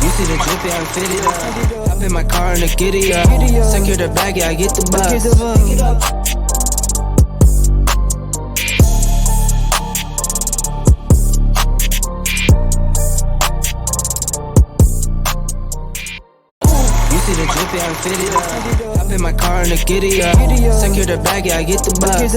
You see the drippy, I'm fitted up. Hop in my car and the giddy up. Secure the bag, yeah, I get the bus. See the drippy, I'm fitted up. Hop in my car and the giddy up. Secure the bag, yeah, I get the bus.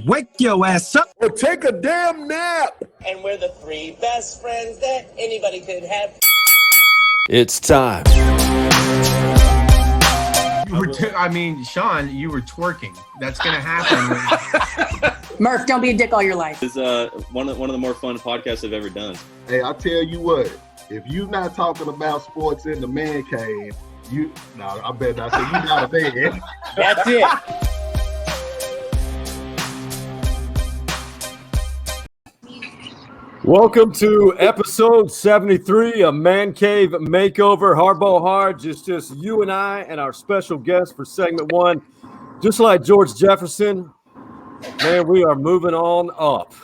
Wake your ass up or take a damn nap. And we're the three best friends that anybody could have. It's time. Sean, you were twerking. That's gonna happen. Murph, don't be a dick all your life. It's one of the more fun podcasts I've ever done. Hey, I tell you what, if you not talking about sports in the man cave, I bet not say you not a man. That's it. Welcome to episode 73 of Man Cave Makeover. HardballHardge. It's just you and I and our special guest for segment one. Just like George Jefferson, man, we are moving on up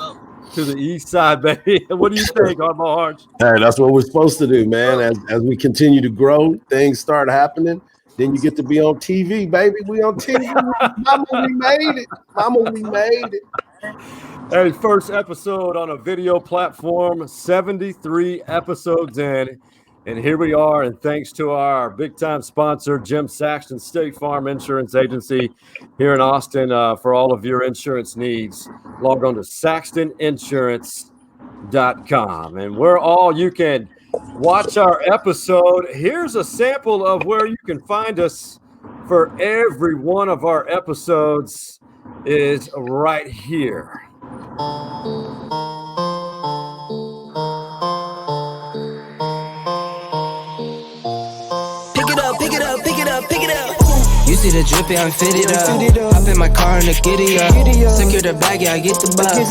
to the east side, baby. What do you think, HardballHardge? Hey, that's what we're supposed to do, man. As we continue to grow, things start happening. Then you get to be on TV, baby. We on TV. Mama, we made it. Mama, we made it. Hey, first episode on a video platform, 73 episodes in, and here we are, and thanks to our big-time sponsor, Jim Saxton State Farm Insurance Agency here in Austin, for all of your insurance needs. Log on to saxtoninsurance.com, and where all you can watch our episode. Here's a sample of where you can find us for every one of our episodes is right here. Pick it up, pick it up, pick it up, pick it up. You see the drippy, I'm fitted up. Hop in my car and the giddy up. Secure the bag, yeah, I get the bus.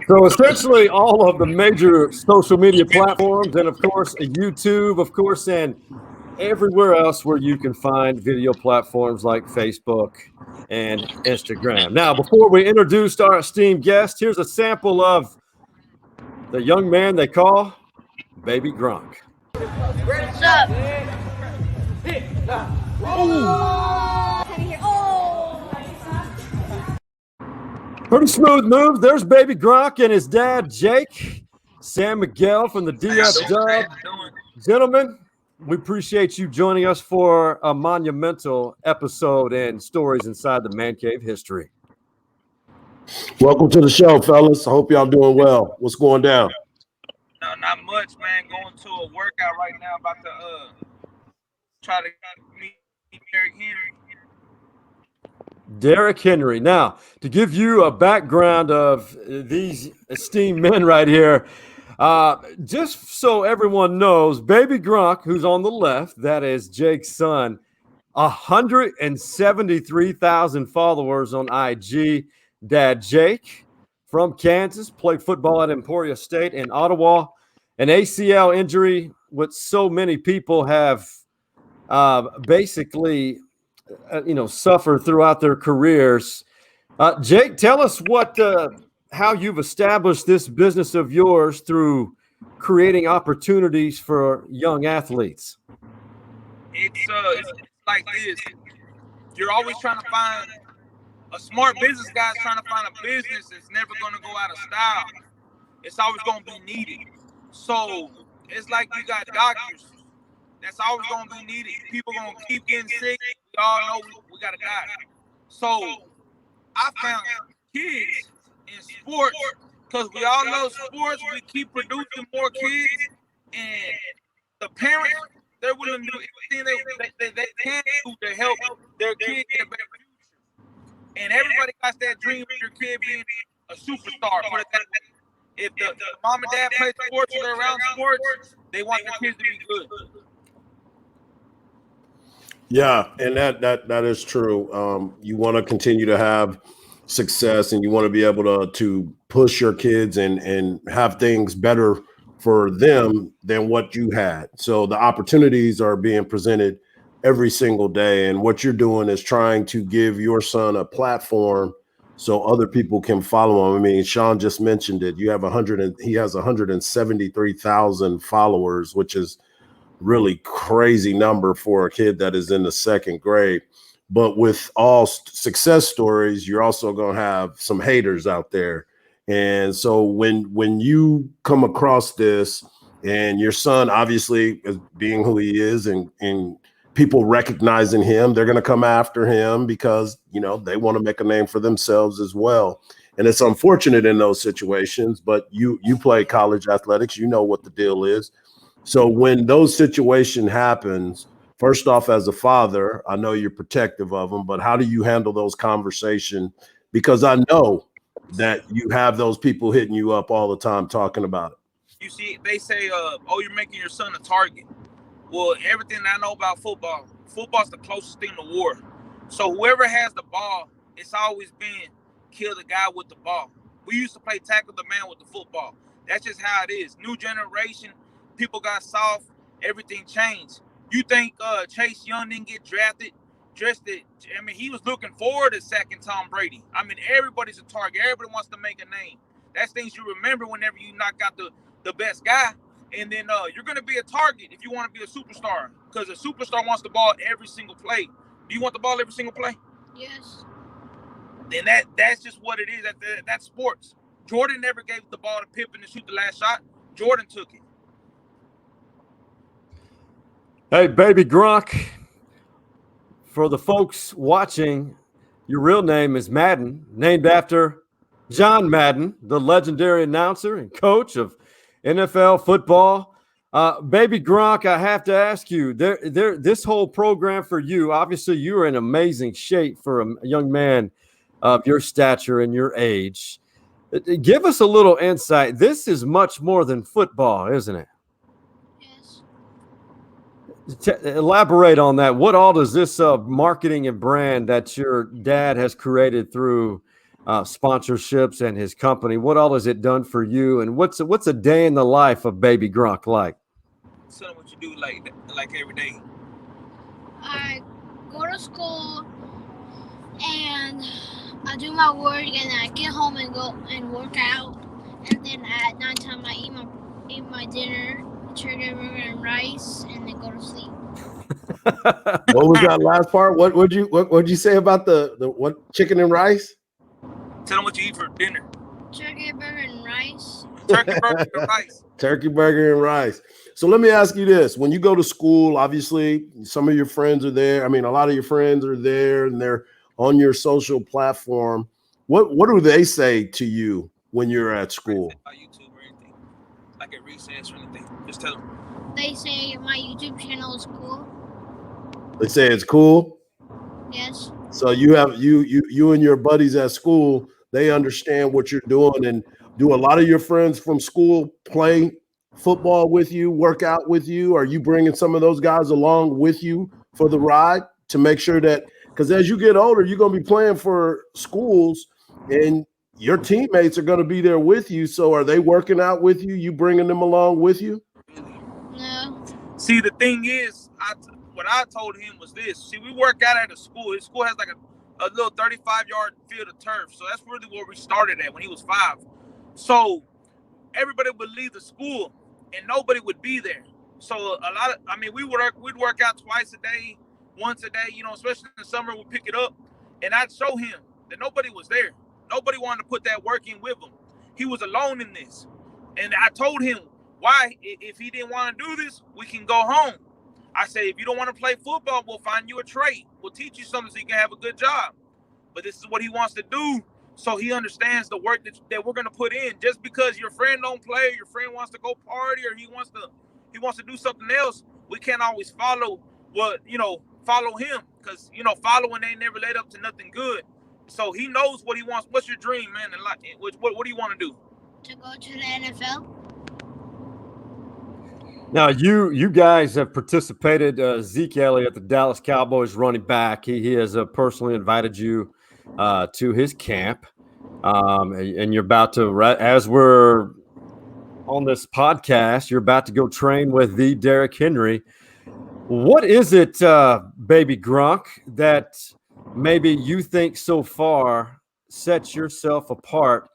So essentially all of the major social media platforms and of course YouTube, of course, and everywhere else where you can find video platforms like Facebook and Instagram. Now, before we introduce our esteemed guest, here's a sample of the young man they call Baby Gronk. What's up? Pretty smooth move. There's Baby Gronk and his dad, Jake. Sam Miguel from the DF Dub. Gentlemen, we appreciate you joining us for a monumental episode and stories inside the Man Cave history. Welcome to the show, fellas. I hope y'all doing well. What's going down? No, not much, man. Going to a workout right now. About to try to meet Derrick Henry. Derrick Henry. Now, to give you a background of these esteemed men right here, just so everyone knows, Baby Gronk, who's on the left, that is Jake's son, 173,000 followers on IG. Dad Jake from Kansas, played football at Emporia State in Ottawa. An ACL injury, what so many people have basically suffer throughout their careers. Jake, tell us how you've established this business of yours through creating opportunities for young athletes. It's like this. You're always trying to find a smart business guy's trying to find a business that's never going to go out of style. It's always going to be needed. So it's like you got doctors. That's always going to be needed. People going to keep getting sick. We all know we got to die. So I found kids in sports, because we all know sports, we keep producing more kids, and the parents, they're willing to do everything they can do to help their kids get a better future. And everybody got that dream of your kid being a superstar. If the mom and dad play sports or they're around sports, they want their kids to be good. Yeah, and that is true. You want to continue to have success, and you want to be able to push your kids and have things better for them than what you had. So the opportunities are being presented every single day. And what you're doing is trying to give your son a platform so other people can follow him. I mean, Sean just mentioned it. You have he has 173,000 followers, which is really crazy number for a kid that is in the second grade. But with all success stories, you're also going to have some haters out there. And so when you come across this, and your son obviously is being who he is, and people recognizing him, they're going to come after him because, you know, they want to make a name for themselves as well. And it's unfortunate in those situations, but you play college athletics, you know what the deal is. So when those situations happens, first off, as a father, I know you're protective of them, but how do you handle those conversations? Because I know that you have those people hitting you up all the time talking about it. You see, they say, oh, you're making your son a target. Well, everything I know about football's the closest thing to war. So whoever has the ball, it's always been kill the guy with the ball. We used to play tackle the man with the football. That's just how it is. New generation, people got soft, everything changed. You think Chase Young didn't get drafted? I mean, he was looking forward to sacking Tom Brady. I mean, everybody's a target. Everybody wants to make a name. That's things you remember whenever you knock out the best guy. And then you're going to be a target if you want to be a superstar, because a superstar wants the ball every single play. Do you want the ball every single play? Yes. Then that's just what it is. That's sports. Jordan never gave the ball to Pippen to shoot the last shot. Jordan took it. Hey, baby Gronk, for the folks watching, your real name is Madden, named after John Madden, the legendary announcer and coach of NFL football. Baby Gronk, I have to ask you, this whole program for you, obviously you're in amazing shape for a young man of your stature and your age. Give us a little insight. This is much more than football, isn't it? Yes. Elaborate on that. What all does this marketing and brand that your dad has created through sponsorships and his company, what all has it done for you? And what's a day in the life of baby Gronk like? Son, what you do like every day? I go to school and I do my work, and I get home and go and work out. And then at nighttime, I eat my dinner, chicken burger and rice, and then go to sleep. What was that last part? What'd you say about the what, chicken and rice? Tell them what you eat for dinner. Turkey burger and rice. Turkey burger and rice. Turkey burger and rice. So let me ask you this. When you go to school, obviously some of your friends are there. I mean, a lot of your friends are there and they're on your social platform. What do they say to you when you're at school? About YouTube or anything. Like at recess or anything. Just tell them. They say my YouTube channel is cool. They say it's cool? Yes. So you have you and your buddies at school, they understand what you're doing. And do a lot of your friends from school play football with you, work out with you? Are you bringing some of those guys along with you for the ride to make sure that, because as you get older, you're going to be playing for schools and your teammates are going to be there with you. So are they working out with you? You bringing them along with you? No. See, the thing is, what I told him was this. See, we work out at a school. His school has like a little 35-yard field of turf. So that's really where we started at when he was 5. So everybody would leave the school and nobody would be there. So we'd work out twice a day, once a day, you know, especially in the summer, we'd pick it up. And I'd show him that nobody was there. Nobody wanted to put that work in with him. He was alone in this. And I told him, why, if he didn't want to do this, we can go home. I said, if you don't want to play football, we'll find you a trade. We'll teach you something so you can have a good job. But this is what he wants to do, so he understands the work that we're going to put in. Just because your friend don't play, your friend wants to go party, or he wants to do something else, we can't always follow him, because, you know, following ain't never led up to nothing good. So he knows what he wants. What's your dream, man? And like, what do you want to do? To go to the NFL. Now, you guys have participated. Zeke Elliott, the Dallas Cowboys running back, he has personally invited you to his camp, and you're about to, as we're on this podcast. You're about to go train with the Derrick Henry. What is it, baby Gronk, that maybe you think so far sets yourself apart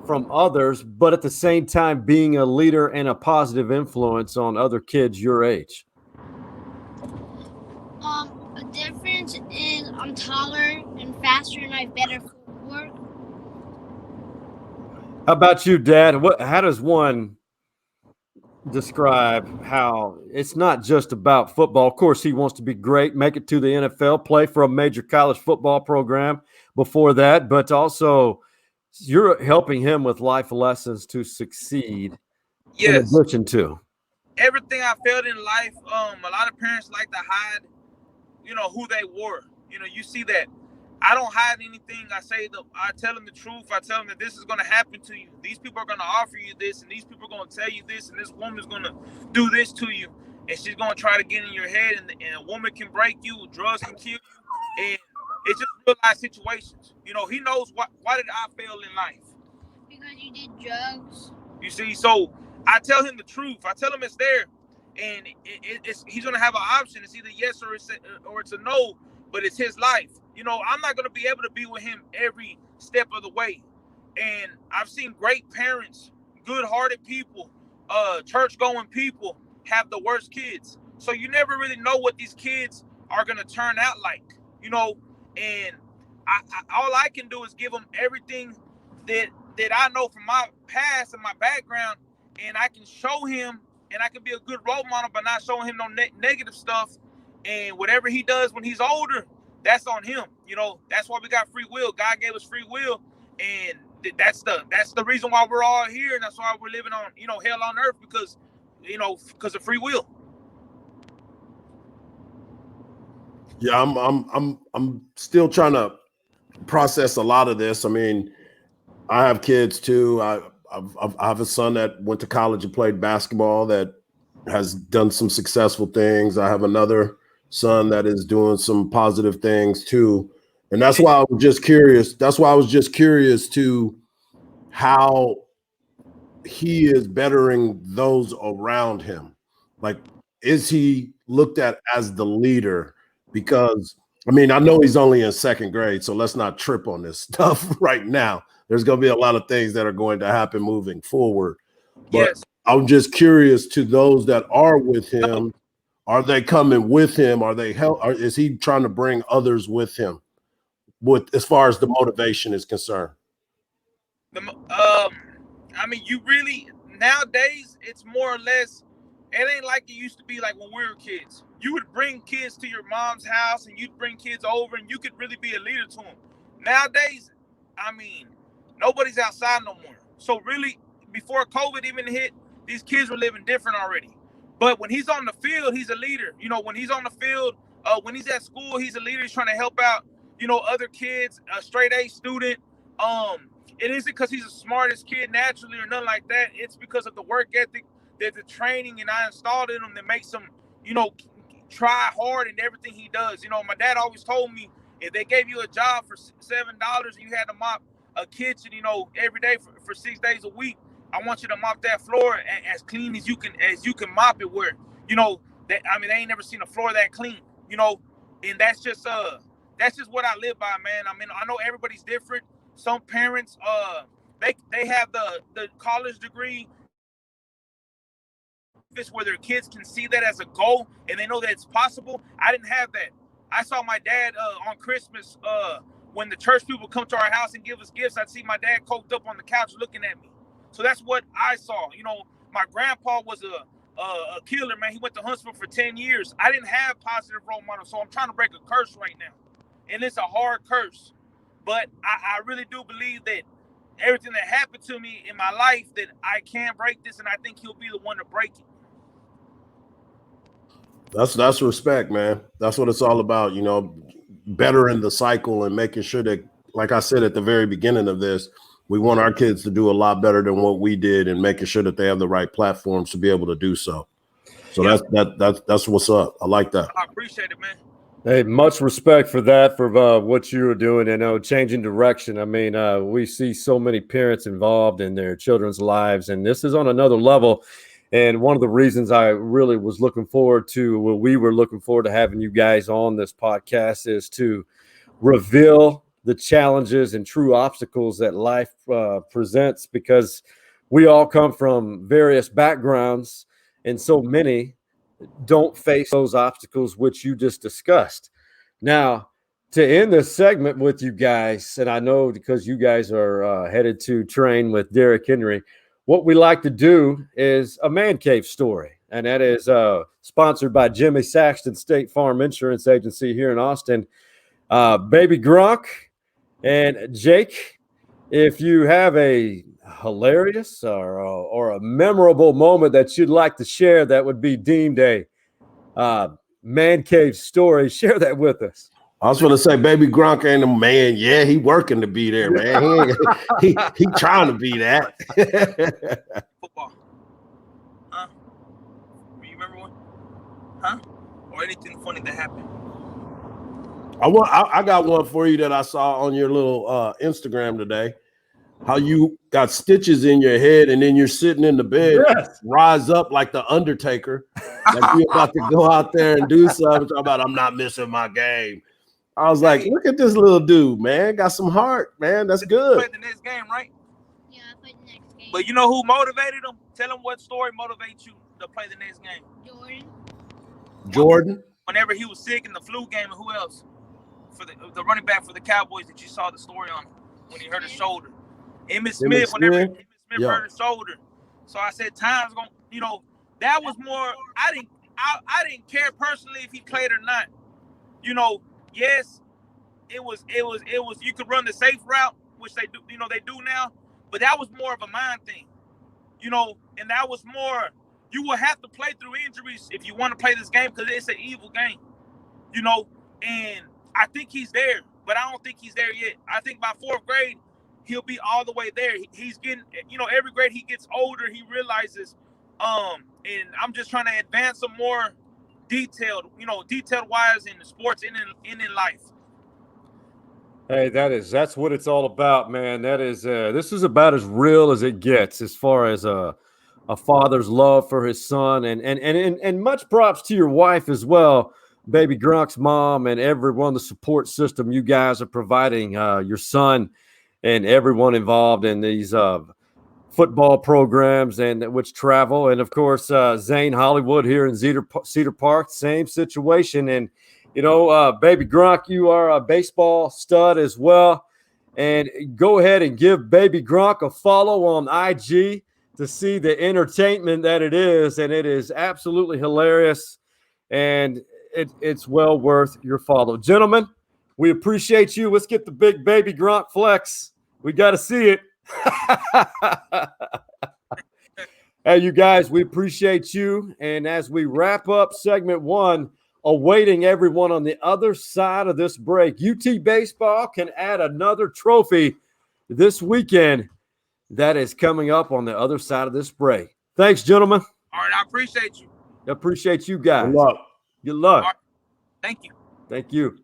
from others, but at the same time being a leader and a positive influence on other kids your age? A difference is I'm taller and faster and I have better footwork. How about you, Dad? How does one describe how it's not just about football? Of course, he wants to be great, make it to the NFL, play for a major college football program before that, but also you're helping him with life lessons to succeed. Yes. In addition to everything I felt in life, a lot of parents like to hide, who they were. You see that. I don't hide anything. I tell them the truth. I tell them that this is going to happen to you. These people are going to offer you this, and these people are going to tell you this, and this woman is going to do this to you, and she's going to try to get in your head, and a woman can break you, drugs can kill you, and it's just real life situations. He knows why did I fail in life? Because you did drugs. You see, so I tell him the truth. I tell him it's there, and he's going to have an option. It's either yes or it's a no, but it's his life. I'm not going to be able to be with him every step of the way. And I've seen great parents, good-hearted people, church-going people have the worst kids. So you never really know what these kids are going to turn out like, and all I can do is give them everything that I know from my past and my background, and I can show him, and I can be a good role model, but not showing him no negative stuff. And whatever he does when he's older, that's on him. That's why we got free will. God gave us free will, and that's the reason why we're all here, and that's why we're living on hell on earth, because of free will. Yeah, I'm still trying to process a lot of this. I mean, I have kids too. I have a son that went to college and played basketball that has done some successful things. I have another son that is doing some positive things too. And that's why I was just curious. That's why I was just curious to how he is bettering those around him. Like, is he looked at as the leader? Because, I mean, I know he's only in second grade, so let's not trip on this stuff right now. There's going to be a lot of things that are going to happen moving forward. But yes, I'm just curious to those that are with him. Are they coming with him? Is he trying to bring others with him as far as the motivation is concerned? I mean, you really, nowadays, it's more or less, it ain't like it used to be like when we were kids. You would bring kids to your mom's house and you'd bring kids over and you could really be a leader to them. Nowadays, I mean, nobody's outside no more. So really, before COVID even hit, these kids were living different already. But when he's on the field, he's a leader. When he's on the field, when he's at school, he's a leader. He's trying to help out, other kids, a straight A student. It isn't because he's the smartest kid naturally or nothing like that. It's because of the work ethic, the training, and I installed in him that makes him, try hard in everything he does. My dad always told me, if they gave you a job for $7 and you had to mop a kitchen, every day for 6 days a week, I want you to mop that floor as clean as you can mop it. Where they ain't never seen a floor that clean. And that's just what I live by, man. I mean, I know everybody's different. Some parents they have the college degree where their kids can see that as a goal and they know that it's possible. I didn't have that. I saw my dad on Christmas when the church people come to our house and give us gifts. I'd see my dad coked up on the couch looking at me. So that's what I saw. My grandpa was a killer, man. He went to Huntsville for 10 years. I didn't have positive role models, so I'm trying to break a curse right now. And it's a hard curse. But I really do believe that everything that happened to me in my life, that I can break this, and I think he'll be the one to break it. That's respect, man. That's what it's all about, bettering the cycle and making sure that, like I said at the very beginning of this, we want our kids to do a lot better than what we did and making sure that they have the right platforms to be able to do so. So yeah, that's what's up. I like that. I appreciate it, man. Hey, much respect for that, for what you were doing and changing direction. I mean, we see so many parents involved in their children's lives, and this is on another level. And one of the reasons I really was looking forward to, well, we were looking forward to having you guys on this podcast, is to reveal the challenges and true obstacles that life presents, because we all come from various backgrounds, and so many don't face those obstacles which you just discussed. Now, to end this segment with you guys, and I know because you guys are headed to train with Derrick Henry, what we like to do is a man cave story, and that is sponsored by Jimmy Saxton State Farm Insurance Agency here in Austin. Baby Gronk and Jake, if you have a hilarious or a memorable moment that you'd like to share that would be deemed a man cave story, share that with us. I was going to say, Baby Gronk ain't a man. Yeah, he working to be there, man. He trying to be that. Football. Huh? You remember one? Huh? Or anything funny that happened? I got one for you that I saw on your little Instagram today. How you got stitches in your head and then you're sitting in the bed, yes, rise up like the Undertaker, like you're about to go out there and do something. Talk about, I'm not missing my game. I was like, look at this little dude, man. Got some heart, man. That's good. Play the next game, right? Yeah, I played the next game. But you know who motivated him? Tell him what story motivates you to play the next game. Jordan. Whenever he was sick in the flu game, and who else? For the running back for the Cowboys that you saw the story on when he hurt his shoulder. Emmitt Smith, whenever Emmitt Smith hurt his shoulder. So I said, time's going, that was more, I didn't care personally if he played or not. Yes, it was, you could run the safe route, which they do, they do now, but that was more of a mind thing, and that was more, you will have to play through injuries if you want to play this game, because it's an evil game, and I think he's there, but I don't think he's there yet. I think by 4th grade, he'll be all the way there. He's getting, every grade he gets older, he realizes, and I'm just trying to advance some more detailed wise in the sports and in life. Hey, that's what it's all about, man. That is, this is about as real as it gets, as far as a father's love for his son, and much props to your wife as well, Baby Gronk's mom, and everyone, the support system you guys are providing your son and everyone involved in these football programs and which travel. And of course, Zane Hollywood here in Cedar Park, same situation. And, Baby Gronk, you are a baseball stud as well. And go ahead and give Baby Gronk a follow on IG to see the entertainment that it is. And it is absolutely hilarious. And it's well worth your follow. Gentlemen, we appreciate you. Let's get the big Baby Gronk flex. We got to see it. Hey, you guys, we appreciate you. And as we wrap up segment 1, awaiting everyone on the other side of this break, UT Baseball can add another trophy this weekend. That is coming up on the other side of this break. Thanks, gentlemen. All right, I appreciate you. I appreciate you guys. Good luck. Good luck. Right. Thank you. Thank you.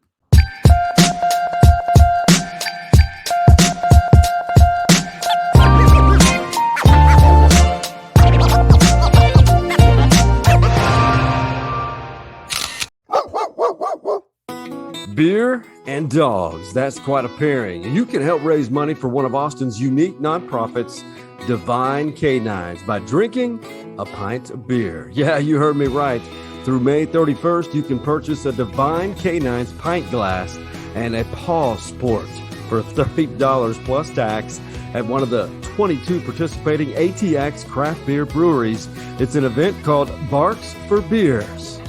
Beer and dogs, that's quite a pairing. And you can help raise money for one of Austin's unique nonprofits, Divine Canines, by drinking a pint of beer. Yeah, you heard me right. Through May 31st, you can purchase a Divine Canines pint glass and a paw sport for $30 plus tax at one of the 22 participating ATX craft beer breweries. It's an event called Barks for Beers.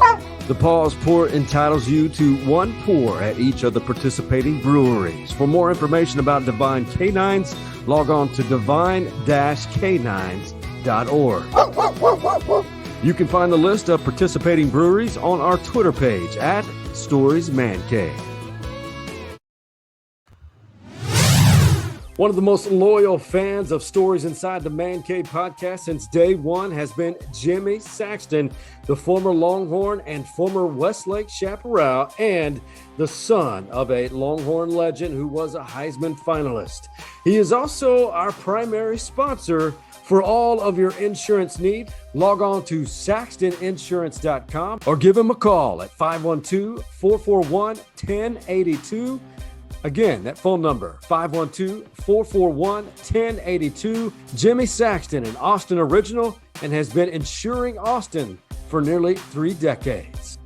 The Paws Pour entitles you to one pour at each of the participating breweries. For more information about Divine Canines, log on to divine-canines.org. You can find the list of participating breweries on our Twitter page at Stories Man Cave. One of the most loyal fans of Stories Inside the Man Cave podcast since day one has been Jimmy Saxton, the former Longhorn and former Westlake Chaparral, and the son of a Longhorn legend who was a Heisman finalist. He is also our primary sponsor for all of your insurance need. Log on to saxtoninsurance.com or give him a call at 512-441-1082. Again, that phone number, 512-441-1082. Jimmy Saxton, an Austin original, and has been insuring Austin for nearly 3 decades.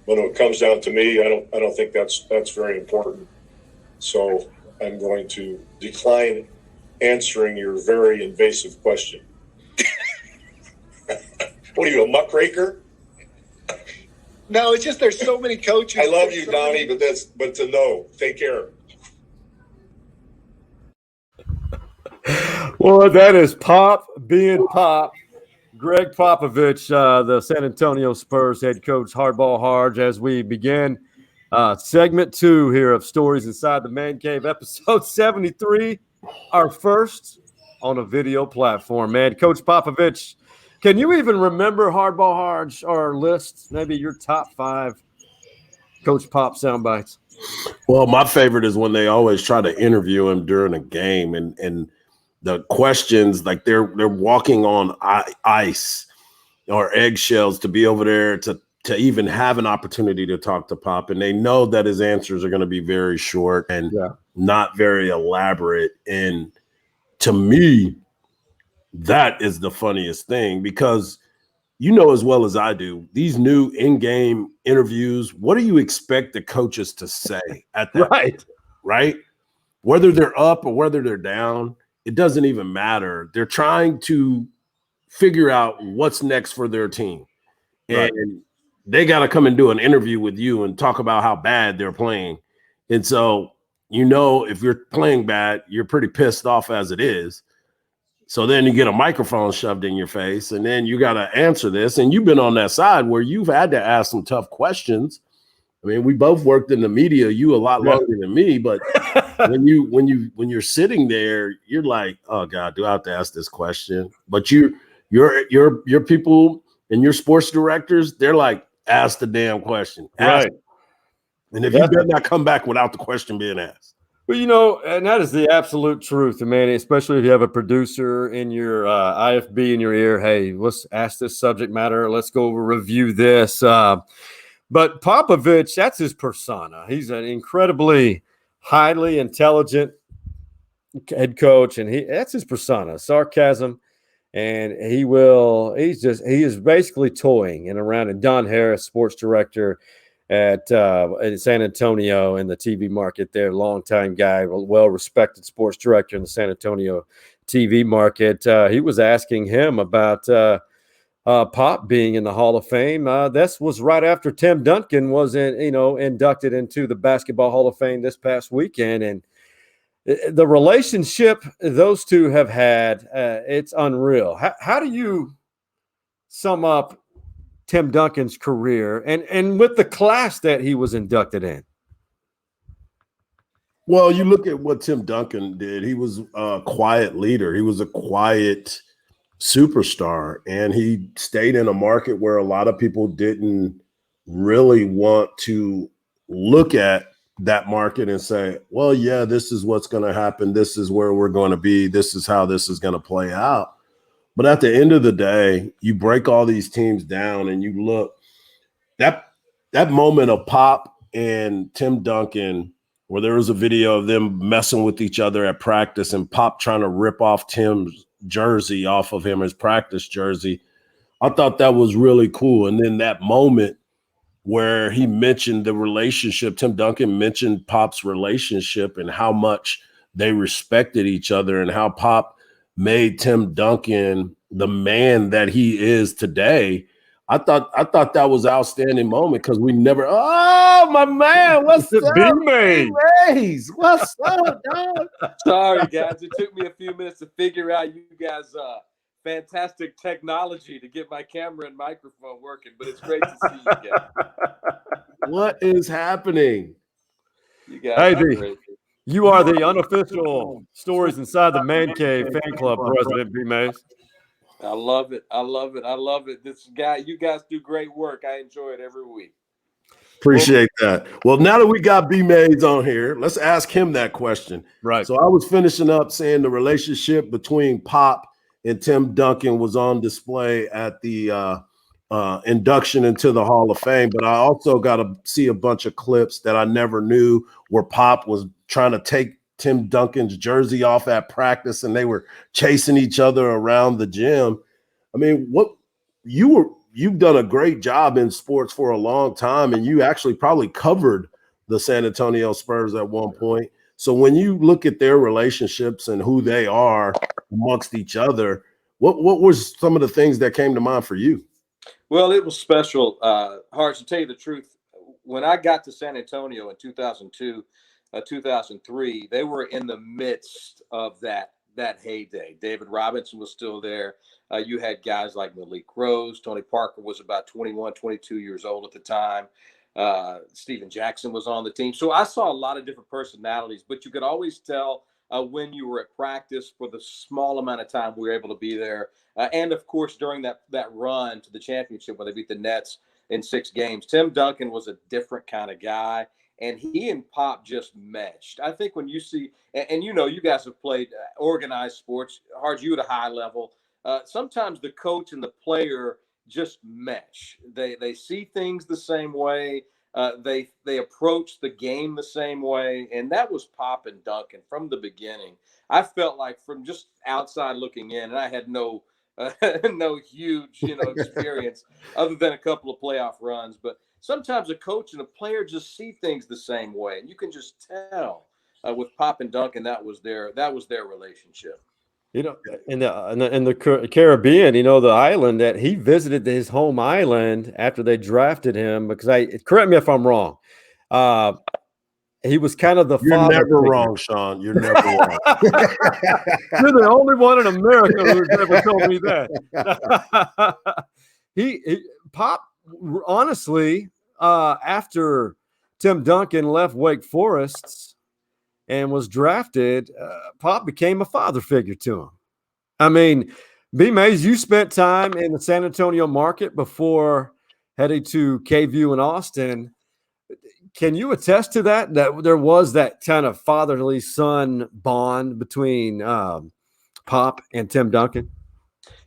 When it comes down to me, I don't think that's very important. So I'm going to decline answering your very invasive question. What are you, a muckraker? No, it's just there's so many coaches. I love you, Donnie, but it's a no. Take care. Well, that is Pop being Pop. Gregg Popovich, the San Antonio Spurs head coach, HardballHardge, as we begin segment 2 here of Stories Inside the Man Cave, episode 73, our first on a video platform. Man, Coach Popovich, can you even remember HardballHardge or list maybe your top 5 Coach Pop sound bites? Well, my favorite is when they always try to interview him during a game and the questions, like they're walking on ice or eggshells to be over there to even have an opportunity to talk to Pop. And they know that his answers are going to be very short and not very elaborate. And to me, that is the funniest thing, because you know as well as I do, these new in-game interviews, what do you expect the coaches to say at that point, right? Whether they're up or whether they're down, it doesn't even matter. They're trying to figure out what's next for their team. And they got to come and do an interview with you and talk about how bad they're playing. And so, you know, if you're playing bad, you're pretty pissed off as it is. So then you get a microphone shoved in your face, and then you got to answer this. And you've been on that side where you've had to ask some tough questions. I mean, we both worked in the media, you a lot longer than me, but when you're sitting there, you're like, oh God, do I have to ask this question? But your people and your sports directors, they're like, ask the damn question. Ask it. And if you better not come back without the question being asked. Well, you know, and that is the absolute truth, man, especially if you have a producer in your IFB in your ear. Hey, let's ask this subject matter. Let's go review this. But Popovich, that's his persona. He's an incredibly highly intelligent head coach, and that's his persona, sarcasm. And he is basically toying and around. And Don Harris, sports director at San Antonio in the TV market there, longtime guy, well-respected sports director in the San Antonio TV market. He was asking him about Pop being in the Hall of Fame. This was right after Tim Duncan was inducted into the Basketball Hall of Fame this past weekend. And the relationship those two have had, it's unreal. How do you sum up Tim Duncan's career and with the class that he was inducted in? Well, you look at what Tim Duncan did. He was a quiet leader. He was a quiet superstar, and he stayed in a market where a lot of people didn't really want to look at that market and say, well, yeah, this is what's going to happen. This is where we're going to be. This is how this is going to play out. But at the end of the day, you break all these teams down and you look, that moment of Pop and Tim Duncan, where there was a video of them messing with each other at practice and Pop trying to rip off Tim's jersey off of him, his practice jersey. I thought that was really cool. And then that moment where he mentioned the relationship, Tim Duncan mentioned Pop's relationship and how much they respected each other and how Pop made Tim Duncan the man that he is today. I thought that was an outstanding moment because we never. Oh my man, what's up, B-Mays? What's up, dog? Sorry, guys. It took me a few minutes to figure out you guys' fantastic technology to get my camera and microphone working, but it's great to see you guys. What is happening? You guys are B, great. you are the unofficial Stories Inside the Man Cave fan club president, B-Mays. I love it. I love it. I love it. You guys do great work. I enjoy it every week. Appreciate that. Well, now that we got B-Mays on here, let's ask him that question. Right. So I was finishing up saying the relationship between Pop and Tim Duncan was on display at the induction into the Hall of Fame, but I also got to see a bunch of clips that I never knew where Pop was trying to take Tim Duncan's jersey off at practice and they were chasing each other around the gym. I mean, you've done a great job in sports for a long time, and you actually probably covered the San Antonio Spurs at one point. So when you look at their relationships and who they are amongst each other, what was some of the things that came to mind for you? Well, it was special. Hard to tell you the truth. When I got to San Antonio in 2002, 2003, they were in the midst of that heyday. David Robinson was still there. You had guys like Malik Rose. Tony Parker was about 21, 22 years old at the time. Steven Jackson was on the team. So I saw a lot of different personalities, but you could always tell when you were at practice for the small amount of time we were able to be there. And, of course, during that run to the championship when they beat the Nets in 6 games, Tim Duncan was a different kind of guy. And he and Pop just meshed. I think when you see, and you know, you guys have played organized sports, Hard, you at a high level. Sometimes the coach and the player just mesh. They see things the same way. They approach the game the same way. And that was Pop and Duncan from the beginning. I felt like from just outside looking in, and I had no huge, experience other than a couple of playoff runs, but sometimes a coach and a player just see things the same way, and you can just tell with Pop and Duncan that was their relationship. In the Caribbean, the island that he visited, his home island after they drafted him, because correct me if I'm wrong. He was kind of the You're father. Never wrong, Sean. You're never wrong. You're the only one in America who's ever told me that. Pop, honestly, after Tim Duncan left Wake Forest and was drafted, Pop became a father figure to him. I mean, B-Mays, you spent time in the San Antonio market before heading to KVUE in Austin. Can you attest to that there was that kind of fatherly son bond between Pop and Tim Duncan?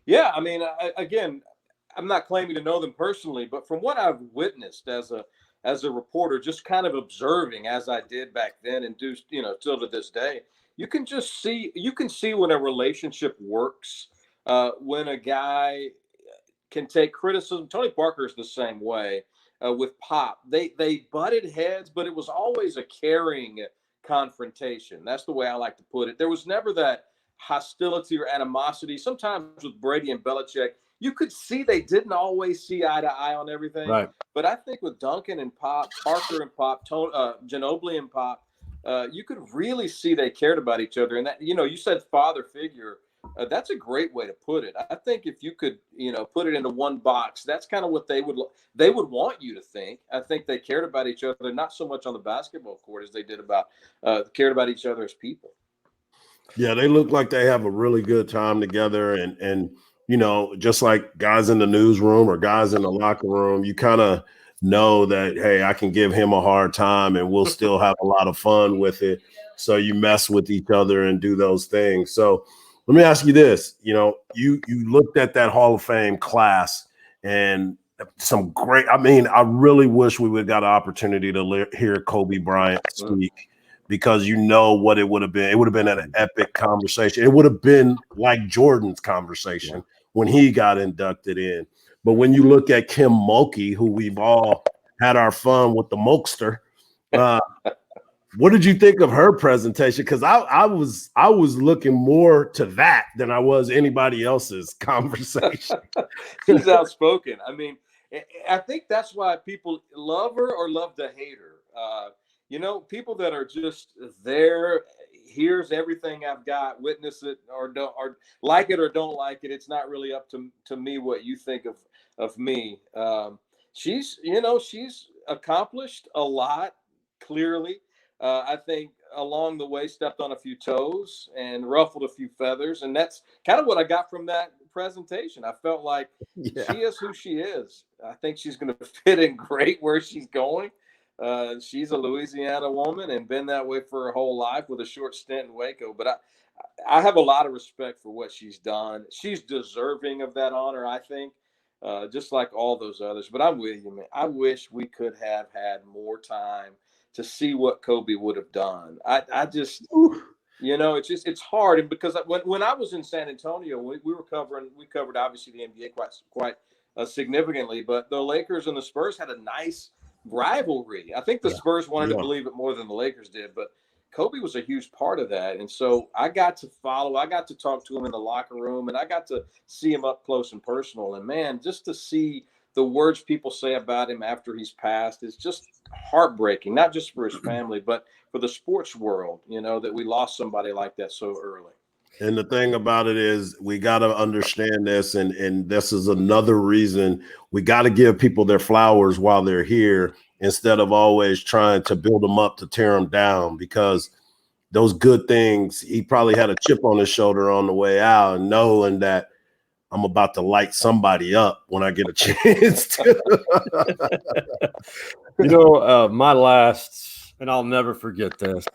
Yeah, I mean, again, I'm not claiming to know them personally, but from what I've witnessed as a reporter, just kind of observing as I did back then and do, still to this day, you can see when a relationship works, when a guy can take criticism. Tony Parker is the same way. With Pop, they butted heads, but it was always a caring confrontation. That's the way I like to put it. There was never that hostility or animosity. Sometimes with Brady and Belichick, you could see they didn't always see eye to eye on everything. Right. But I think with Duncan and Pop, Parker and Pop, Ginobili and Pop, you could really see they cared about each other. And that, you said father figure. That's a great way to put it. I think if you could, put it into one box, that's kind of what they would want you to think. I think they cared about each other, not so much on the basketball court as they did cared about each other as people. Yeah, they look like they have a really good time together, and just like guys in the newsroom or guys in the locker room, you kind of know that, hey, I can give him a hard time and we'll still have a lot of fun with it. So you mess with each other and do those things. So let me ask you this, you looked at that Hall of Fame class and some great, I really wish we would have got an opportunity to hear Kobe Bryant speak, because what it would have been. It would have been an epic conversation. It would have been like Jordan's conversation when he got inducted in. But when you look at Kim Mulkey, who we've all had our fun with the Mokester, what did you think of her presentation? Because I was looking more to that than I was anybody else's conversation. She's outspoken. I mean, I think that's why people love her or love to hate her. People that are just there, here's everything I've got, witness it or don't, or like it or don't like it. It's not really up to me what you think of me. She's accomplished a lot, clearly. I think along the way stepped on a few toes and ruffled a few feathers. And that's kind of what I got from that presentation. I felt like she is who she is. I think she's going to fit in great where she's going. She's a Louisiana woman and been that way for her whole life with a short stint in Waco. But I have a lot of respect for what she's done. She's deserving of that honor, I think, just like all those others. But I'm with you, man. I wish we could have had more time to see what Kobe would have done. I just, it's hard. And because when I was in San Antonio, we covered obviously the NBA quite significantly, but the Lakers and the Spurs had a nice rivalry. I think the Spurs wanted to believe it more than the Lakers did, but Kobe was a huge part of that. And so I got to talk to him in the locker room, and I got to see him up close and personal. And man, just to see the words people say about him after he's passed is just heartbreaking, not just for his family, but for the sports world, that we lost somebody like that so early. And the thing about it is we got to understand this, and this is another reason we got to give people their flowers while they're here instead of always trying to build them up to tear them down, because those good things, he probably had a chip on his shoulder on the way out, and knowing that I'm about to light somebody up when I get a chance to. My last, and I'll never forget this,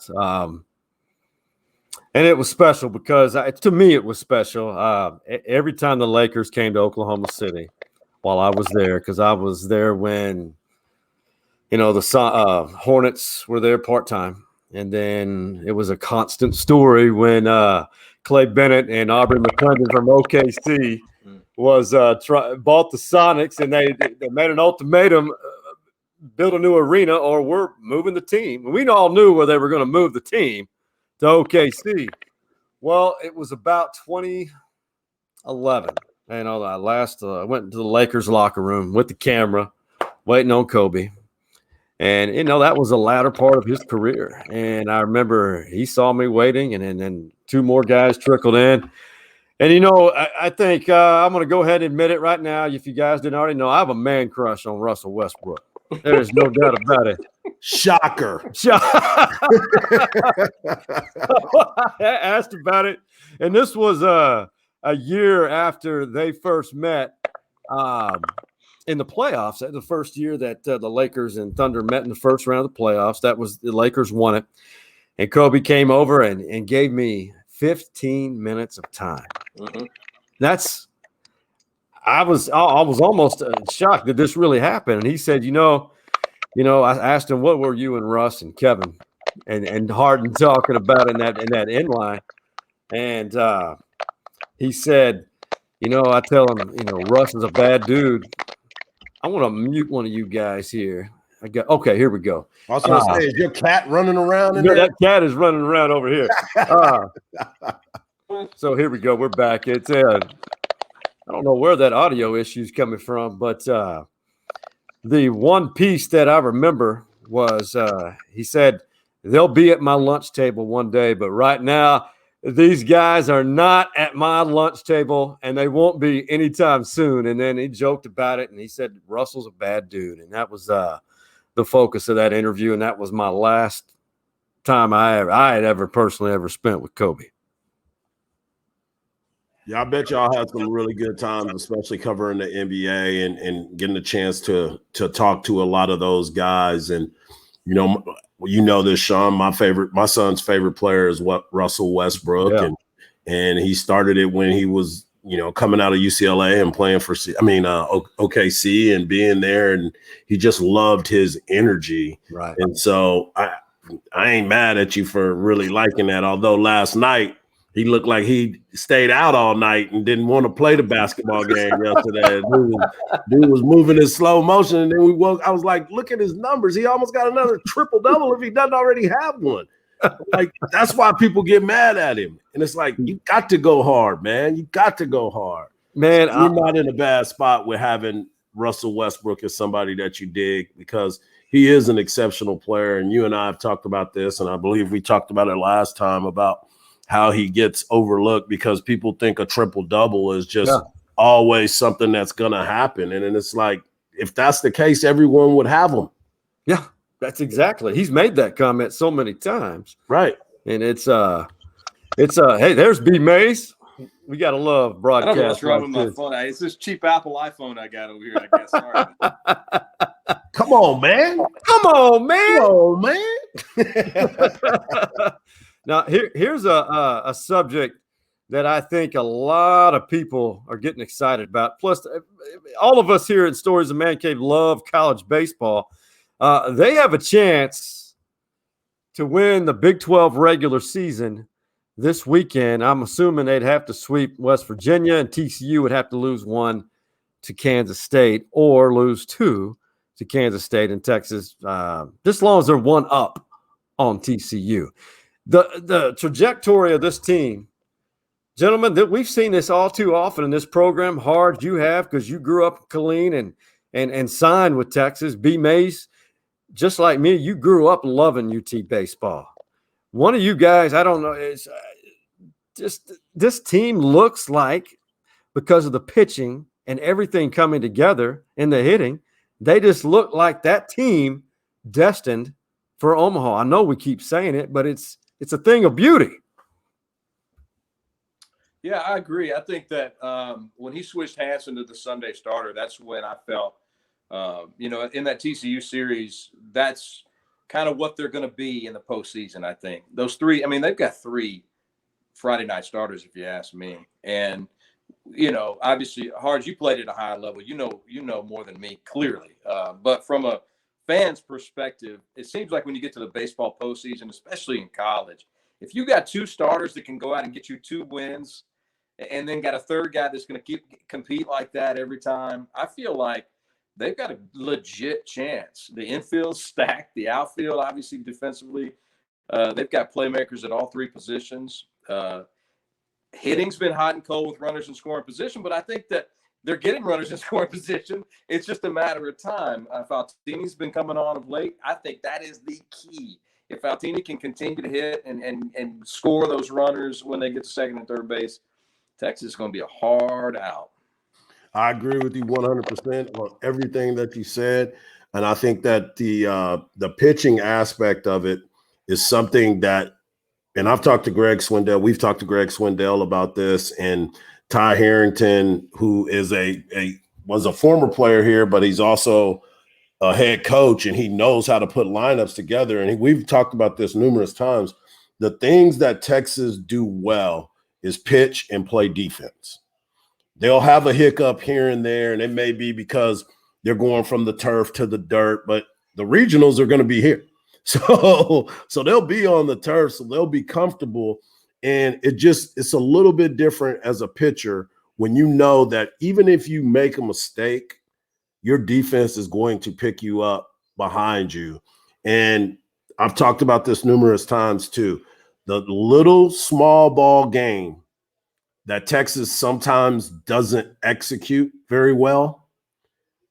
and it was special because to me it was special. Every time the Lakers came to Oklahoma City while I was there, because I was there when, the Hornets were there part-time. And then it was a constant story when Clay Bennett and Aubrey McClendon from OKC bought the Sonics, and they made an ultimatum, build a new arena or we're moving the team. We all knew where they were going to move the team, to OKC. Well, it was about 2011. And I went into the Lakers locker room with the camera, waiting on Kobe. And, that was the latter part of his career. And I remember he saw me waiting, and then two more guys trickled in. And, I think I'm going to go ahead and admit it right now. If you guys didn't already know, I have a man crush on Russell Westbrook. There's no doubt about it. Shocker. I asked about it. And this was a year after they first met in the playoffs. The first year that the Lakers and Thunder met in the first round of the playoffs. That was the Lakers won it. And Kobe came over and gave me 15 minutes of time. Mm-hmm. I was almost shocked that this really happened. And he said, I asked him, what were you and Russ and Kevin and Harden talking about in that end line? And he said, I tell him, Russ is a bad dude. I want to mute one of you guys here. Okay, here we go. I was going to say, is your cat running around in there? That cat is running around over here. So here we go. We're back. It's I don't know where that audio issue is coming from, but the one piece that I remember was he said, they'll be at my lunch table one day, but right now these guys are not at my lunch table, and they won't be anytime soon. And then he joked about it, and he said, Russell's a bad dude. And that was the focus of that interview, and that was my last time I had ever personally spent with Kobe. Yeah, I bet y'all had some really good times, especially covering the NBA and getting a chance to talk to a lot of those guys. And, this, Sean, my son's favorite player is Russell Westbrook. Yeah. And he started it when he was, coming out of UCLA and playing for, OKC and being there. And he just loved his energy. Right. And so I ain't mad at you for really liking that. Although last night, he looked like he stayed out all night and didn't want to play the basketball game yesterday. Dude was moving in slow motion, and then I was like, look at his numbers. He almost got another triple-double if he doesn't already have one. Like, that's why people get mad at him. And it's like, you got to go hard, man. You got to go hard. Man, you're not in a bad spot with having Russell Westbrook is somebody that you dig because he is an exceptional player. And you and I have talked about this, and I believe we talked about it last time about how he gets overlooked because people think a triple-double is just always something that's going to happen. And then it's like, if that's the case, everyone would have him. Yeah, that's exactly. He's made that comment so many times. Right. And it's hey, there's B Mays. We got to love broadcast. I don't know what's wrong with my this. phone. It's this cheap Apple iPhone I got over here, I guess. Sorry. Come on, man. Come on, man. Come on, man. Now, here's a subject that I think a lot of people are getting excited about. Plus, all of us here at Stories of Man Cave love college baseball. They have a chance to win the Big 12 regular season this weekend. I'm assuming they'd have to sweep West Virginia, and TCU would have to lose 1 to Kansas State or lose 2 to Kansas State and Texas, just as long as they're 1 up on TCU. The trajectory of this team, gentlemen, that we've seen this all too often in this program. Hard, you have, because you grew up in Killeen and signed with Texas. B Mays, just like me, you grew up loving UT baseball. One of you guys, I don't know, is just this team looks like, because of the pitching and everything coming together in the hitting, they just look like that team destined for Omaha. I know we keep saying it, but it's a thing of beauty. Yeah, I agree. I think that when he switched Hansen to the Sunday starter, that's when I felt, in that TCU series, that's kind of what they're going to be in the postseason, I think. Those 3, I mean, they've got 3 Friday night starters, if you ask me. And, obviously, Hard, you played at a high level. You know more than me, clearly. But from a fan's perspective, it seems like when you get to the baseball postseason, especially in college, if you got 2 starters that can go out and get you 2 wins and then got a third guy that's going to compete like that every time, I feel like they've got a legit chance. The infield's stacked, the outfield, obviously defensively, they've got playmakers at all 3 positions. Hitting's been hot and cold with runners in scoring position, but I think that they're getting runners in scoring position. It's just a matter of time. Faltini's been coming on of late. I think that is the key. If Faltini can continue to hit and score those runners when they get to second and third base, Texas is going to be a hard out. I agree with you 100% on everything that you said. And I think that the pitching aspect of it is something that, and I've talked to Greg Swindell. We've talked to Greg Swindell about this, and Ty Harrington, who is was a former player here, but he's also a head coach, and he knows how to put lineups together. And we've talked about this numerous times. The things that Texas do well is pitch and play defense. They'll have a hiccup here and there, and it may be because they're going from the turf to the dirt, but the regionals are going to be here. So they'll be on the turf, so they'll be comfortable. And it's a little bit different as a pitcher when you know that even if you make a mistake, your defense is going to pick you up behind you. And I've talked about this numerous times too. The little small ball game that Texas sometimes doesn't execute very well,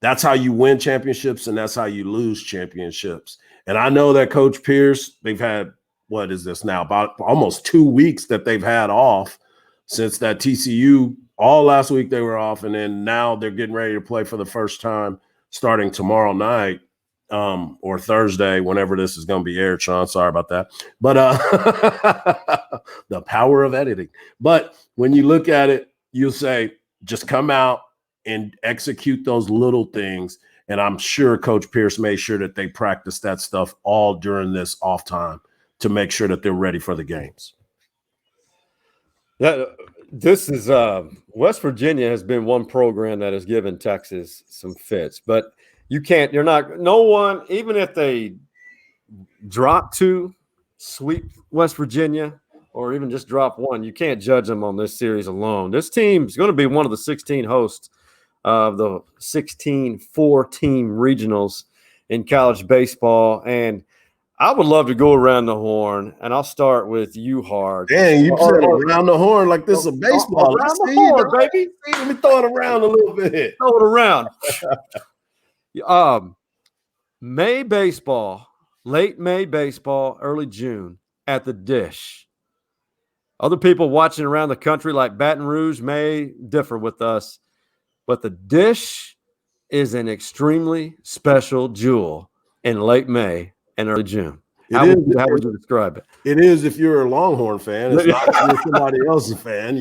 that's how you win championships and that's how you lose championships. And I know that Coach Pierce, they've had, what is this now, about almost 2 weeks that they've had off since that TCU. All last week they were off, and then now they're getting ready to play for the first time starting tomorrow night or Thursday, whenever this is going to be aired, Sean. Sorry about that. But the power of editing. But when you look at it, you'll say, just come out and execute those little things. And I'm sure Coach Pierce made sure that they practice that stuff all during this off time to make sure that they're ready for the games. This is West Virginia has been one program that has given Texas some fits, but no one, even if they drop 2, sweep West Virginia, or even just drop 1, you can't judge them on this series alone. This team's going to be one of the 16 hosts of the 16 4-team regionals in college baseball. And I would love to go around the horn, and I'll start with you, Hard. Dang, you said around the horn like this is a baseball. Around the horn, baby. Let me throw it around a little bit. Throw it around. May baseball, late May baseball, early June at the Dish. Other people watching around the country like Baton Rouge may differ with us, but the Dish is an extremely special jewel in late May and early June. How would you describe it? It is if you're a Longhorn fan. It's not if you're somebody else's fan.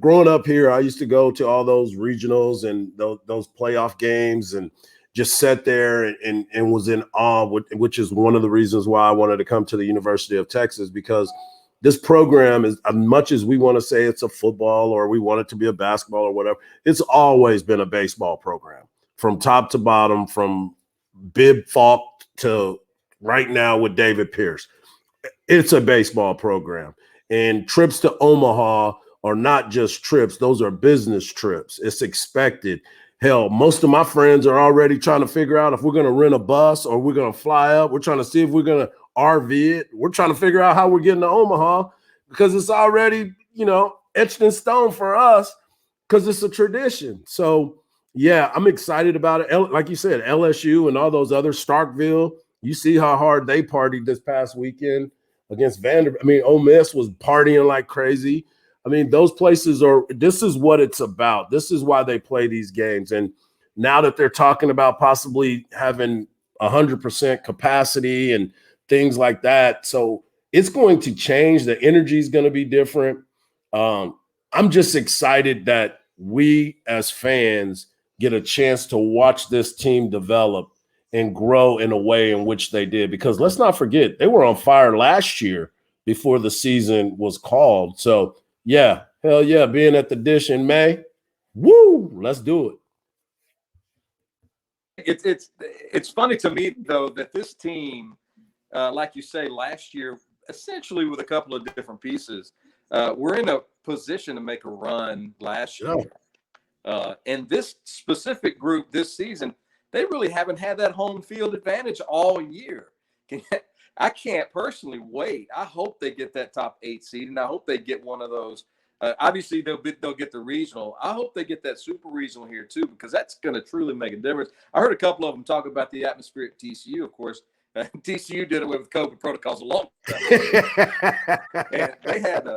Growing up here, I used to go to all those regionals and those playoff games and just sat there and was in awe, which is one of the reasons why I wanted to come to the University of Texas, because this program is, as much as we want to say it's a football or we want it to be a basketball or whatever, it's always been a baseball program from top to bottom, from Bib Falk to right now with David Pierce. It's a baseball program. And trips to Omaha are not just trips. Those are business trips. It's expected. Hell, most of my friends are already trying to figure out if we're going to rent a bus or we're going to fly up. We're trying to see if we're going to RV it. We're trying to figure out how we're getting to Omaha because it's already, etched in stone for us because it's a tradition. So, yeah, I'm excited about it. Like you said, LSU and all those others, Starkville, you see how hard they partied this past weekend against Vanderbilt. I mean, Ole Miss was partying like crazy. I mean, those places this is what it's about. This is why they play these games. And now that they're talking about possibly having 100% capacity and things like that, so it's going to change. The energy is going to be different. I'm just excited that we as fans get a chance to watch this team develop and grow in a way in which they did. Because let's not forget, they were on fire last year before the season was called. So, yeah, hell yeah, being at the Dish in May, woo, let's do it. It's funny to me, though, that this team, like you say, last year, essentially with a couple of different pieces, we're in a position to make a run last year. And this specific group this season, they really haven't had that home field advantage all year. I can't personally wait. I hope they get that top 8 seed, and I hope they get one of those. Obviously, they'll get the regional. I hope they get that super regional here too, because that's going to truly make a difference. I heard a couple of them talk about the atmosphere at TCU. Of course, TCU did it with COVID protocols a long time. And they had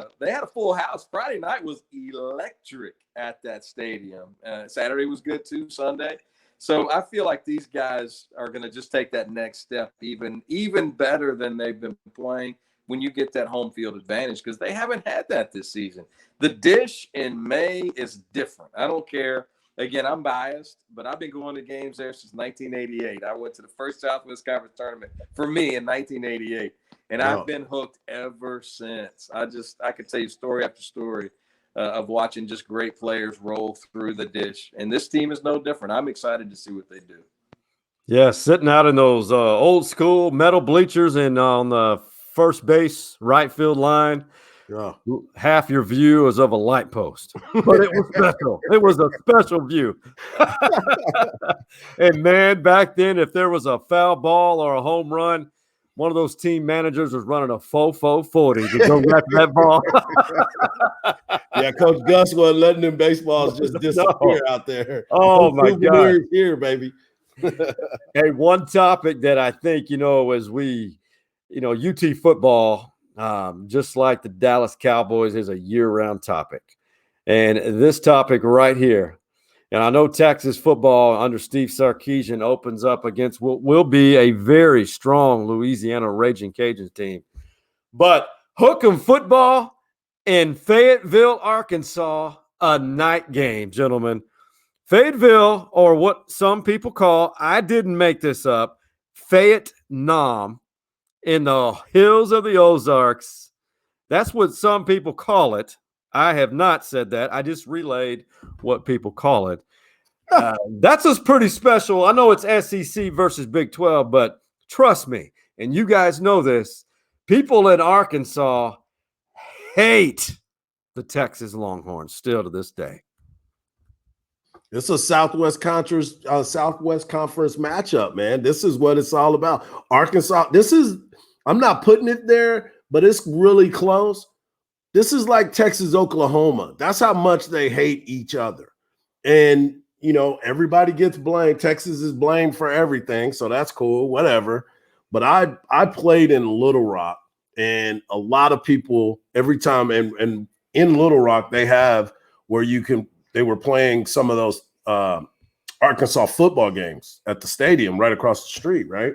a full house. Friday night was electric at that stadium. Saturday was good too. Sunday. So I feel like these guys are going to just take that next step even better than they've been playing when you get that home field advantage, because they haven't had that this season. The Dish in May is different. I don't care. Again, I'm biased, but I've been going to games there since 1988. I went to the first Southwest Conference tournament for me in 1988, and I've been hooked ever since. I could tell you story after story of watching just great players roll through the Dish. And this team is no different. I'm excited to see what they do. Yeah, sitting out in those old school metal bleachers and on the first base right field line. Yeah. Half your view is of a light post, but it was special. It was a special view. And man, back then, if there was a foul ball or a home run, one of those team managers was running a 4-4-40 to go after that ball. Yeah, Coach Gus wasn't letting them baseballs just disappear out there. Oh, my God. Here, baby. Hey, one topic that I think, as we, UT football, just like the Dallas Cowboys, is a year-round topic. And this topic right here, and I know Texas football under Steve Sarkisian opens up against what will be a very strong Louisiana Raging Cajuns team. But Hook'em football in Fayetteville, Arkansas, a night game, gentlemen. Fayetteville, or what some people call, I didn't make this up, Fayette-Nam, in the hills of the Ozarks. That's what some people call it. I have not said that. I just relayed what people call it. That's just pretty special. I know it's SEC versus Big 12, but trust me, and you guys know this, people in Arkansas hate the Texas Longhorns still to this day. It's a Southwest Conference matchup, man. This is what it's all about. Arkansas. I'm not putting it there, but it's really close. This is like Texas, Oklahoma. That's how much they hate each other. And, everybody gets blamed. Texas is blamed for everything. So that's cool, whatever. But I played in Little Rock, and a lot of people every time, and in Little Rock, they have where they were playing some of those Arkansas football games at the stadium right across the street, right?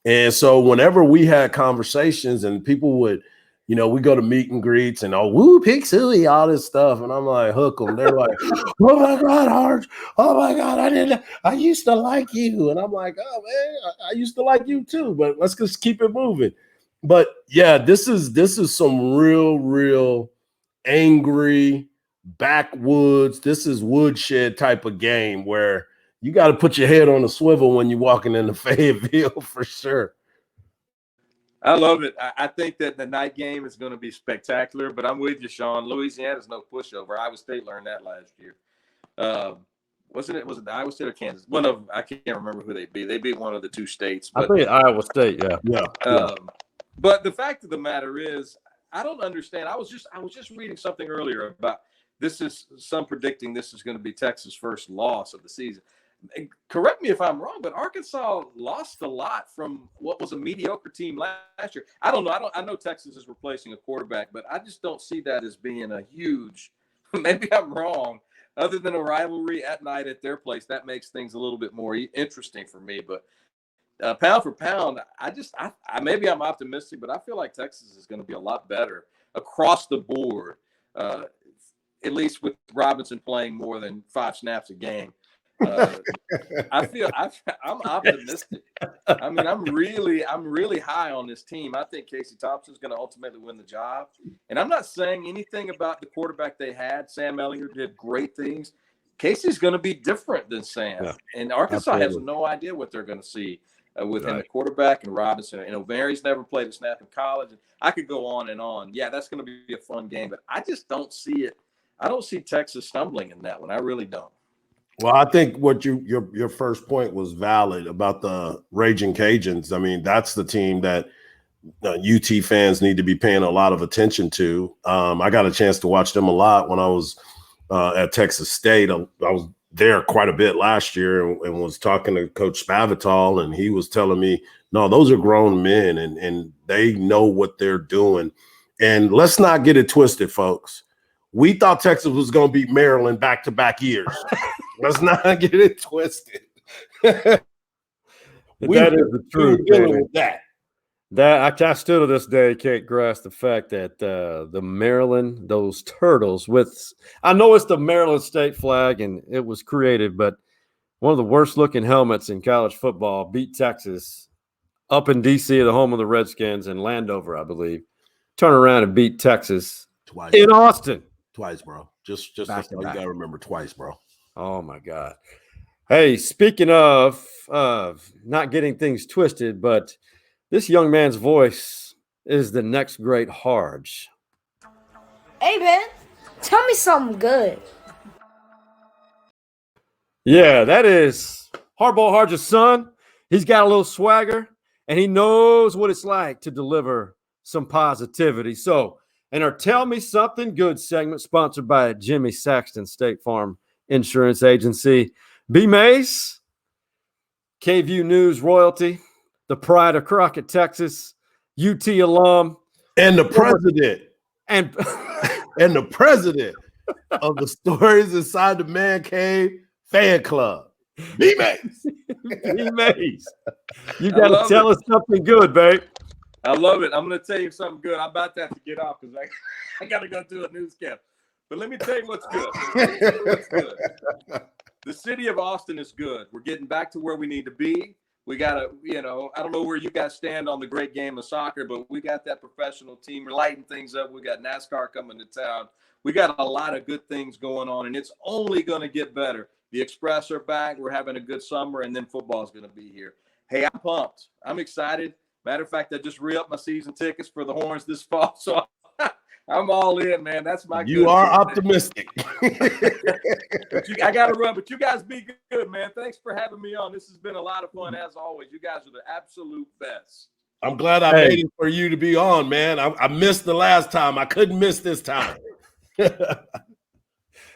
And so whenever we had conversations and people would, we go to meet and greets and woo, Pig Suey, all this stuff. And I'm like, hook them. They're like, oh my God, Harge. Oh my God, I used to like you. And I'm like, oh man, I used to like you too, but let's just keep it moving. But yeah, this is some real angry backwoods. This is woodshed type of game where you got to put your head on a swivel when you're walking into Fayetteville for sure. I love it. I think that the night game is going to be spectacular, but I'm with you, Sean. Louisiana's no pushover. Iowa State learned that last year. Was it Iowa State or Kansas? I can't remember who they beat. They beat one of the two states. But, I think Iowa State, yeah. But the fact of the matter is, I don't understand. I was just reading something earlier about some predicting this is going to be Texas' first loss of the season. Correct me if I'm wrong, but Arkansas lost a lot from what was a mediocre team last year. I don't know. I know Texas is replacing a quarterback, but I just don't see that as being a huge – maybe I'm wrong. Other than a rivalry at night at their place, that makes things a little bit more interesting for me. But pound for pound, maybe I'm optimistic, but I feel like Texas is going to be a lot better across the board, at least with Robinson playing more than 5 snaps a game. I'm optimistic. I mean, I'm really high on this team. I think Casey Thompson's going to ultimately win the job. And I'm not saying anything about the quarterback they had. Sam Elliott did great things. Casey's going to be different than Sam. Yeah, and Arkansas has no idea what they're going to see with him, the quarterback, and Robinson. Mary's never played a snap in college. I could go on and on. Yeah, that's going to be a fun game, but I just don't see it. I don't see Texas stumbling in that one. I really don't. Well, I think what your first point was valid about the Raging Cajuns. I mean, that's the team that UT fans need to be paying a lot of attention to. I got a chance to watch them a lot when I was at Texas State. I was there quite a bit last year and was talking to Coach Spavital, and he was telling me, no, those are grown men and they know what they're doing. And let's not get it twisted, folks. We thought Texas was going to beat Maryland back-to-back years. Let's not get it twisted. That is the truth. With that. I still to this day can't grasp the fact that the Maryland, those turtles I know it's the Maryland state flag and it was created, but one of the worst looking helmets in college football beat Texas up in DC, the home of the Redskins, and Landover, I believe. Turn around and beat Texas twice in Austin. Twice, bro. Just you got to remember twice, bro. Oh, my God. Hey, speaking of not getting things twisted, but this young man's voice is the next great Harge. Hey, man, tell me something good. Yeah, that is HardballHardge's son. He's got a little swagger, and he knows what it's like to deliver some positivity. So, in our Tell Me Something Good segment, sponsored by Jimmy Saxton State Farm Insurance Agency, B. Mays, KVUE News royalty, the pride of Crockett, Texas, UT alum, and the president, and the president of the Stories Inside the Man Cave fan club, B. Mays. B. Mays, you got to tell us something good, babe. I love it. I'm going to tell you something good. I'm about to have to get off because I got to go do a newscast. But let me tell you what's good. The city of Austin is good. We're getting back to where we need to be. We got to, I don't know where you guys stand on the great game of soccer, but we got that professional team. We're lighting things up. We got NASCAR coming to town. We got a lot of good things going on, and it's only going to get better. The Express are back. We're having a good summer, and then football is going to be here. Hey, I'm pumped. I'm excited. Matter of fact, I just re-upped my season tickets for the Horns this fall, so I'm all in, man. That's my. You are optimistic. I got to run, but you guys be good, man. Thanks for having me on. This has been a lot of fun as always. You guys are the absolute best. I'm glad I made it for you to be on, man. I missed the last time. I couldn't miss this time.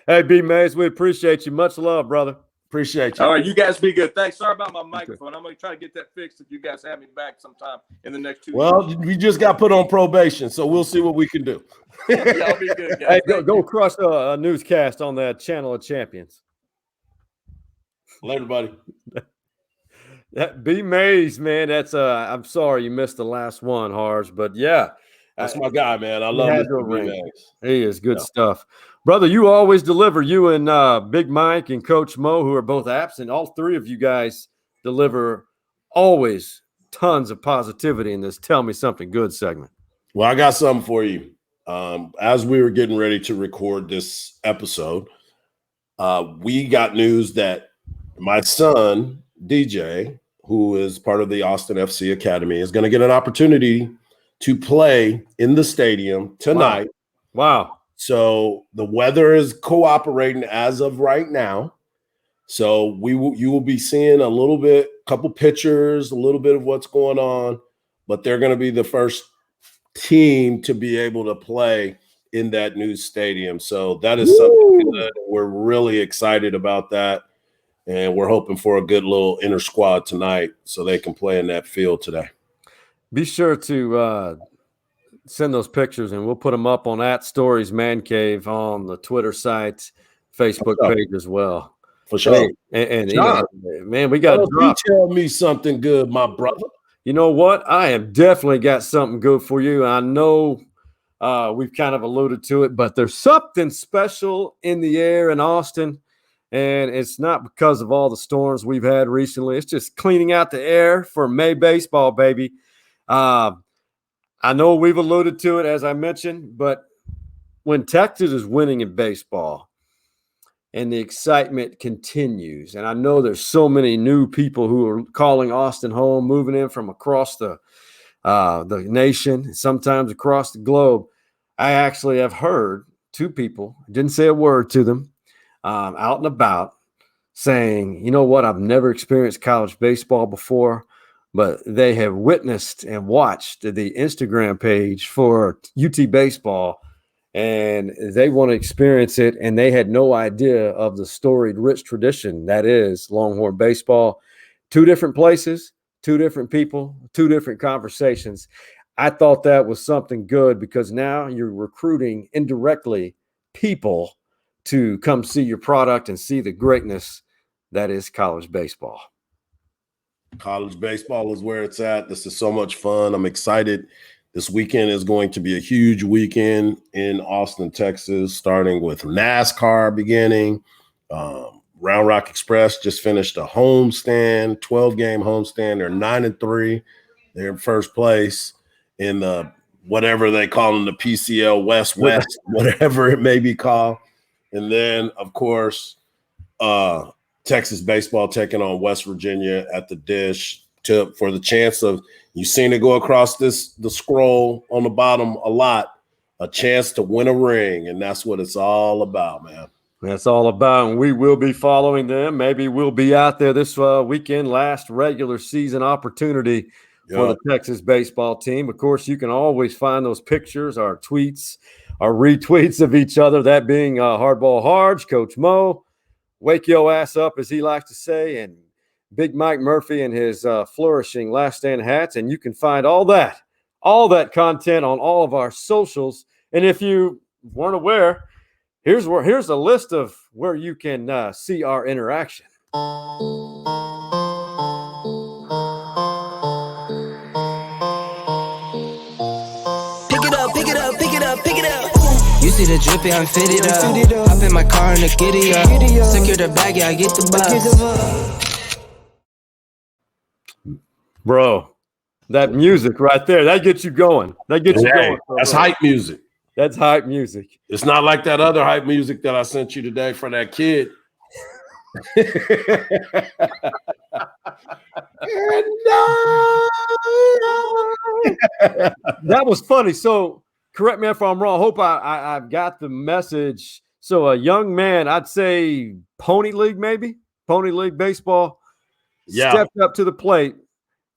Hey, B. Mays, we appreciate you. Much love, brother. Appreciate you. All right, you guys be good. Thanks. Sorry about my microphone. I'm going to try to get that fixed if you guys have me back sometime in the next 2 Well, years. we just got put on probation, so we'll see what we can do. Y'all be good, guys. Hey, go crush a newscast on that Channel of Champions. Later, buddy. That B. Mays, man, that's I'm sorry you missed the last one, Harge, but yeah. That's my guy, man. I love Mr. B. Mays. He is good stuff. Brother, you always deliver. You and Big Mike and Coach Mo, who are both absent, all three of you guys deliver always tons of positivity in this Tell Me Something Good segment. Well, I got something for you. As we were getting ready to record this episode, we got news that my son, DJ, who is part of the Austin FC Academy, is going to get an opportunity to play in the stadium tonight. Wow. So the weather is cooperating as of right now. So you will be seeing couple pictures, a little bit of what's going on, but they're going to be the first team to be able to play in that new stadium. So that is something that we're really excited about that. And we're hoping for a good little inter squad tonight so they can play in that field today. Be sure to send those pictures, and we'll put them up on @Stories Man Cave on the Twitter site, Facebook page as well. For sure. And you know, man, we got to tell me something good, my brother. You know what? I have definitely got something good for you. I know we've kind of alluded to it, but there's something special in the air in Austin. And it's not because of all the storms we've had recently. It's just cleaning out the air for May baseball, baby. I know we've alluded to it, as I mentioned, but when Texas is winning in baseball and the excitement continues, and I know there's so many new people who are calling Austin home, moving in from across the nation, sometimes across the globe. I actually have heard two people, didn't say a word to them, out and about saying, you know what, I've never experienced college baseball before, but they have witnessed and watched the Instagram page for UT baseball, and they want to experience it, and they had no idea of the storied, rich tradition that is Longhorn baseball. Two different places, two different people, two different conversations. I thought that was something good because now you're recruiting indirectly people to come see your product and see the greatness that is college baseball. College baseball is where it's at. This is so much fun. I'm excited. This weekend is going to be a huge weekend in Austin, Texas, starting with NASCAR beginning. Round Rock Express just finished a homestand, 12-game homestand. They're 9-3. They're in first place in the whatever they call them, the PCL West, whatever it may be called. And then, of course, Texas baseball taking on West Virginia at the Dish for the chance of, you've seen it go across the scroll on the bottom a lot, a chance to win a ring. And that's what it's all about, man. That's all about, and we will be following them. Maybe we'll be out there this weekend, last regular season opportunity for the Texas baseball team. Of course, you can always find those pictures, our tweets, our retweets of each other, that being HardballHardge, Coach Mo, wake your ass up, as he likes to say, and Big Mike Murphy and his flourishing Last Stand hats. And you can find all that content on all of our socials. And if you weren't aware, here's a list of where you can see our interaction. Pick it up. You see the drippy, I'm fitted up. Hop in my car and the giddy up. Secure the bag, yeah, I get the bus. Bro, that music right there, that gets you going. That gets you going. That's hype music. That's hype music. It's not like that other hype music that I sent you today for that kid. That was funny. So correct me if I'm wrong. Hope I've got the message. So a young man, I'd say Pony League, maybe Pony League baseball, stepped up to the plate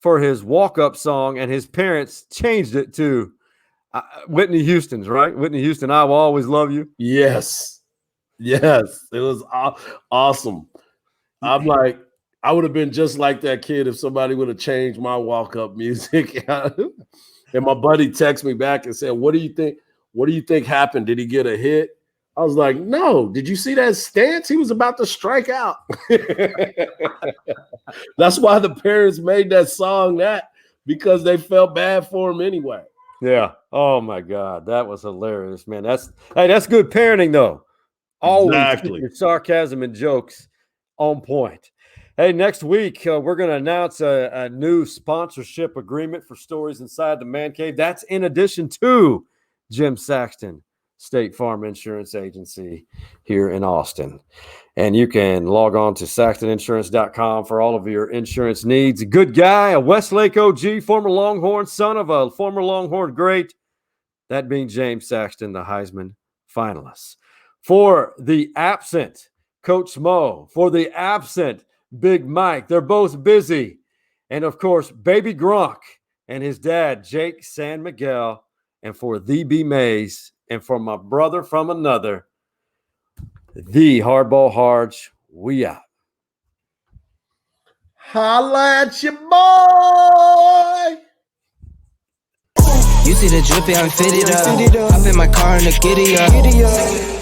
for his walk-up song, and his parents changed it to Whitney Houston's, right? Whitney Houston, I Will Always Love You. Yes. Yes. It was awesome. I'm like, I would have been just like that kid if somebody would have changed my walk-up music. And my buddy texted me back and said, what do you think? What do you think happened? Did he get a hit? I was like, no. Did you see that stance? He was about to strike out. That's why the parents made that song because they felt bad for him anyway. Yeah. Oh my God. That was hilarious, man. That's good parenting though. Always keep your sarcasm and jokes on point. Hey, next week, we're going to announce a new sponsorship agreement for Stories Inside the Man Cave. That's in addition to Jim Saxton, State Farm Insurance Agency here in Austin. And you can log on to saxtoninsurance.com for all of your insurance needs. A good guy, a Westlake OG, former Longhorn, son of a former Longhorn great, that being James Saxton, the Heisman finalist. For the absent Coach Mo, for the absent Big Mike, they're both busy. And of course, baby Gronk and his dad, Jake San Miguel, and for the B Mays, and for my brother from another, the HardballHardge, we out. Holla at your boy. You see the drippy, I'm fitted up. Hop in my car and the giddy up.